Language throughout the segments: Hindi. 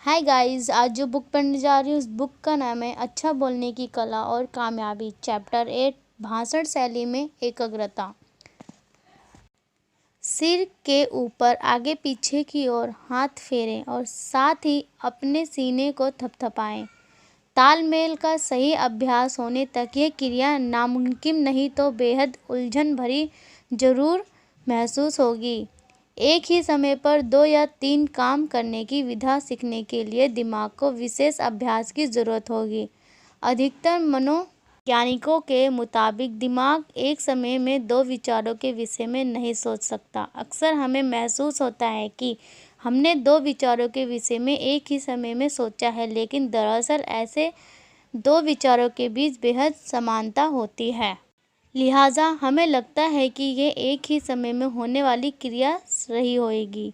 हाय गाइस, आज जो बुक पढ़ने जा रही हूँ उस बुक का नाम है अच्छा बोलने की कला और कामयाबी। चैप्टर 8 भाषण शैली में एकाग्रता। सिर के ऊपर आगे पीछे की ओर हाथ फेरें और साथ ही अपने सीने को थपथपाएं। तालमेल का सही अभ्यास होने तक यह क्रिया नामुमकिन नहीं तो बेहद उलझन भरी जरूर महसूस होगी। एक ही समय पर 2 या 3 काम करने की विधा सीखने के लिए दिमाग को विशेष अभ्यास की ज़रूरत होगी। अधिकतर मनोवैज्ञानिकों के मुताबिक दिमाग एक समय में 2 विचारों के विषय में नहीं सोच सकता। अक्सर हमें महसूस होता है कि हमने 2 विचारों के विषय में एक ही समय में सोचा है, लेकिन दरअसल ऐसे 2 विचारों के बीच बेहद समानता होती है। लिहाजा हमें लगता है कि ये एक ही समय में होने वाली क्रिया रही होगी।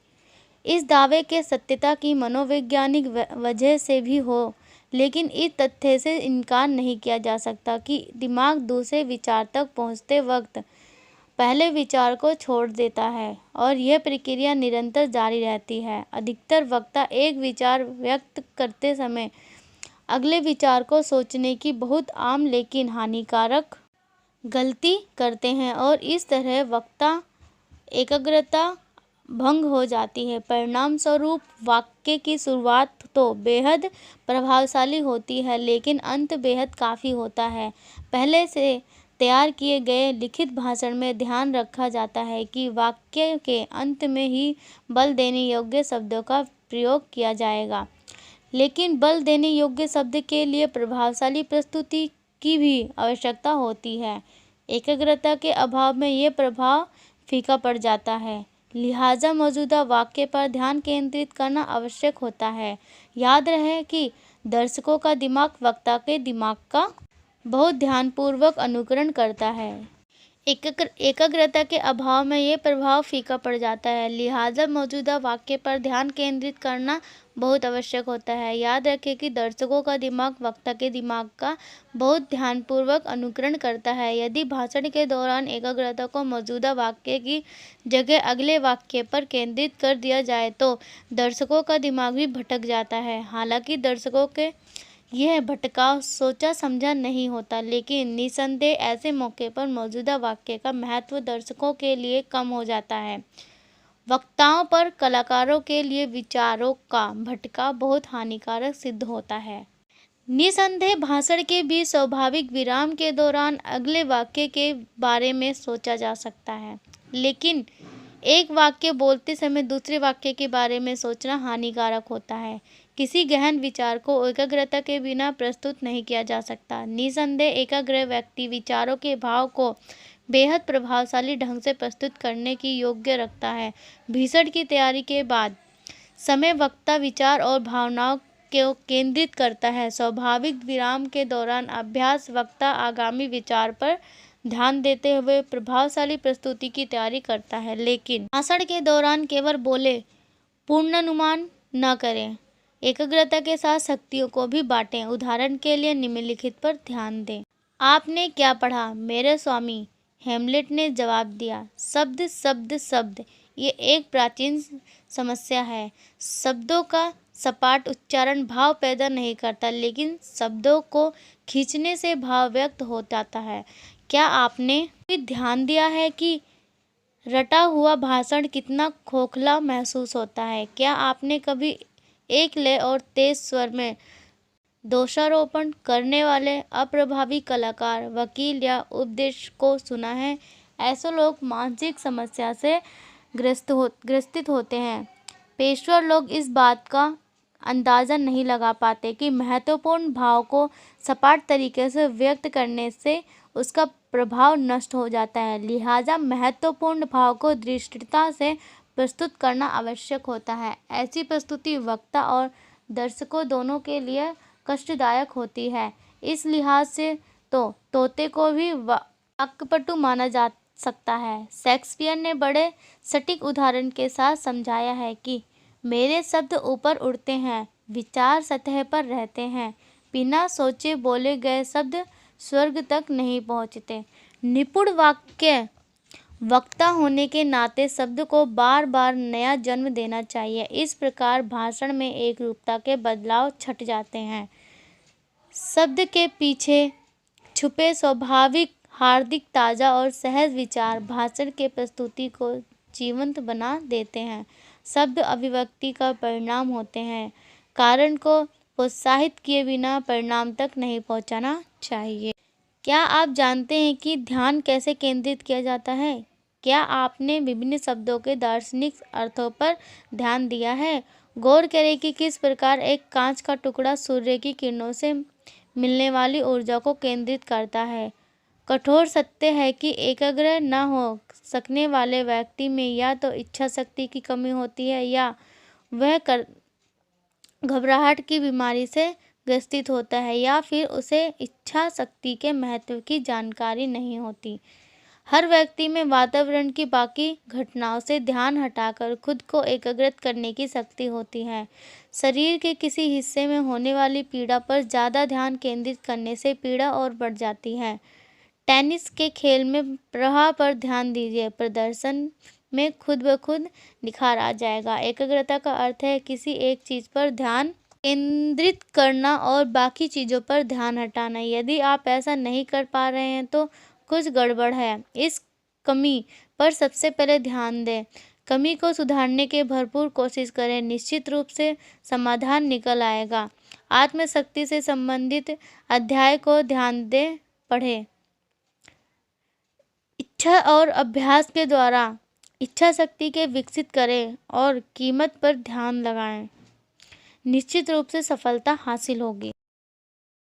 इस दावे के सत्यता की मनोवैज्ञानिक वजह से भी हो, लेकिन इस तथ्य से इनकार नहीं किया जा सकता कि दिमाग दूसरे विचार तक पहुंचते वक्त पहले विचार को छोड़ देता है और यह प्रक्रिया निरंतर जारी रहती है। अधिकतर वक्ता एक विचार व्यक्त करते समय अगले विचार को सोचने की बहुत आम लेकिन हानिकारक गलती करते हैं और इस तरह वक्ता एकाग्रता भंग हो जाती है। परिणाम स्वरूप वाक्य की शुरुआत तो बेहद प्रभावशाली होती है, लेकिन अंत बेहद काफ़ी होता है। पहले से तैयार किए गए लिखित भाषण में ध्यान रखा जाता है कि वाक्य के अंत में ही बल देने योग्य शब्दों का प्रयोग किया जाएगा, लेकिन बल देने योग्य शब्द के लिए प्रभावशाली प्रस्तुति की भी आवश्यकता होती है। एकाग्रता के अभाव में ये प्रभाव फीका पड़ जाता है। लिहाजा मौजूदा वाक्य पर ध्यान केंद्रित करना आवश्यक होता है। याद रहे कि दर्शकों का दिमाग वक्ता के दिमाग का बहुत ध्यानपूर्वक अनुकरण करता है। एकाग्रता के अभाव में ये प्रभाव फीका पड़ जाता है। लिहाजा मौजूदा वाक्य पर ध्यान केंद्रित करना बहुत आवश्यक होता है। याद रखें कि दर्शकों का दिमाग वक्ता के दिमाग का बहुत ध्यानपूर्वक अनुकरण करता है। यदि भाषण के दौरान एकाग्रता को मौजूदा वाक्य की जगह अगले वाक्य पर केंद्रित कर दिया जाए तो दर्शकों का दिमाग भी भटक जाता है। हालांकि दर्शकों के यह भटकाव सोचा समझा नहीं होता, लेकिन निसंदेह ऐसे मौके पर मौजूदा वाक्य का महत्व दर्शकों के लिए कम हो जाता है। वक्ताओं पर कलाकारों के लिए विचारों का भटकाव बहुत हानिकारक सिद्ध होता है। निसंदेह भाषण के बीच स्वाभाविक विराम के दौरान अगले वाक्य के बारे में सोचा जा सकता है, लेकिन एक वाक्य बोलते समय दूसरे वाक्य के बारे में सोचना हानिकारक होता है। किसी गहन विचार को एकाग्रता के बिना प्रस्तुत नहीं किया जा सकता। निसंदेह एकाग्र व्यक्ति विचारों के भाव को बेहद प्रभावशाली ढंग से प्रस्तुत करने की योग्य रखता है। भाषण की तैयारी के बाद समय वक्ता विचार और भावनाओं को केंद्रित करता है। स्वाभाविक विराम के दौरान अभ्यास वक्ता आगामी विचार पर ध्यान देते हुए प्रभावशाली प्रस्तुति की तैयारी करता है, लेकिन भाषण के दौरान केवल बोले पूर्वानुमान न करें। एकाग्रता के साथ शक्तियों को भी बांटें। उदाहरण के लिए निम्नलिखित पर ध्यान दें। आपने क्या पढ़ा? मेरे स्वामी, हेमलेट ने जवाब दिया। शब्द शब्द शब्द ये एक प्राचीन समस्या है। शब्दों का सपाट उच्चारण भाव पैदा नहीं करता, लेकिन शब्दों को खींचने से भाव व्यक्त हो जाता है। क्या आपने भी ध्यान दिया है कि रटा हुआ भाषण कितना खोखला महसूस होता है? क्या आपने कभी एक लय और तेज स्वर में दोषारोपण करने वाले अप्रभावी कलाकार, वकील या उपदेशक को सुना है? ऐसे लोग मानसिक समस्या से ग्रसित होते हैं। पेशेवर लोग इस बात का अंदाज़ा नहीं लगा पाते कि महत्वपूर्ण भाव को सपाट तरीके से व्यक्त करने से उसका प्रभाव नष्ट हो जाता है। लिहाजा महत्वपूर्ण भाव को दृढ़ता से प्रस्तुत करना आवश्यक होता है। ऐसी प्रस्तुति वक्ता और दर्शकों दोनों के लिए कष्टदायक होती है। इस लिहाज से तो तोते को भी वाक्पटु माना जा सकता है। शेक्सपियर ने बड़े सटीक उदाहरण के साथ समझाया है कि मेरे शब्द ऊपर उड़ते हैं, विचार सतह पर रहते हैं, बिना सोचे बोले गए शब्द स्वर्ग तक नहीं पहुँचते। निपुण वाक्य वक्ता होने के नाते शब्द को बार बार नया जन्म देना चाहिए। इस प्रकार भाषण में एक रूपता के बदलाव छट जाते हैं। शब्द के पीछे छुपे स्वाभाविक, हार्दिक, ताज़ा और सहज विचार भाषण के प्रस्तुति को जीवंत बना देते हैं। शब्द अभिव्यक्ति का परिणाम होते हैं। कारण को प्रोत्साहित किए बिना परिणाम तक नहीं पहुंचाना चाहिए। क्या आप जानते हैं कि ध्यान कैसे केंद्रित किया जाता है? क्या आपने विभिन्न शब्दों के दार्शनिक अर्थों पर ध्यान दिया है? गौर करें कि किस प्रकार एक कांच का टुकड़ा सूर्य की किरणों से मिलने वाली ऊर्जा को केंद्रित करता है। कठोर सत्य है कि एकाग्र न हो सकने वाले व्यक्ति में या तो इच्छा शक्ति की कमी होती है या वह घबराहट की बीमारी से ग्रसित होता है या फिर उसे इच्छा शक्ति के महत्व की जानकारी नहीं होती। हर व्यक्ति में वातावरण की बाकी घटनाओं से ध्यान हटाकर खुद को एकाग्रित करने की शक्ति होती है। शरीर के किसी हिस्से में होने वाली पीड़ा पर ज़्यादा ध्यान केंद्रित करने से पीड़ा और बढ़ जाती है। टेनिस के खेल में प्रवाह पर ध्यान दीजिए, प्रदर्शन में खुद ब खुद निखार आ जाएगा। एकाग्रता का अर्थ है किसी एक चीज़ पर ध्यान केंद्रित करना और बाकी चीज़ों पर ध्यान हटाना। यदि आप ऐसा नहीं कर पा रहे हैं तो कुछ गड़बड़ है। इस कमी पर सबसे पहले ध्यान दें। कमी को सुधारने की भरपूर कोशिश करें। निश्चित रूप से समाधान निकल आएगा। आत्मशक्ति से संबंधित अध्याय को ध्यान दें पढ़ें। इच्छा और अभ्यास के द्वारा इच्छा शक्ति के विकसित करें और कीमत पर ध्यान लगाएं। निश्चित रूप से सफलता हासिल होगी।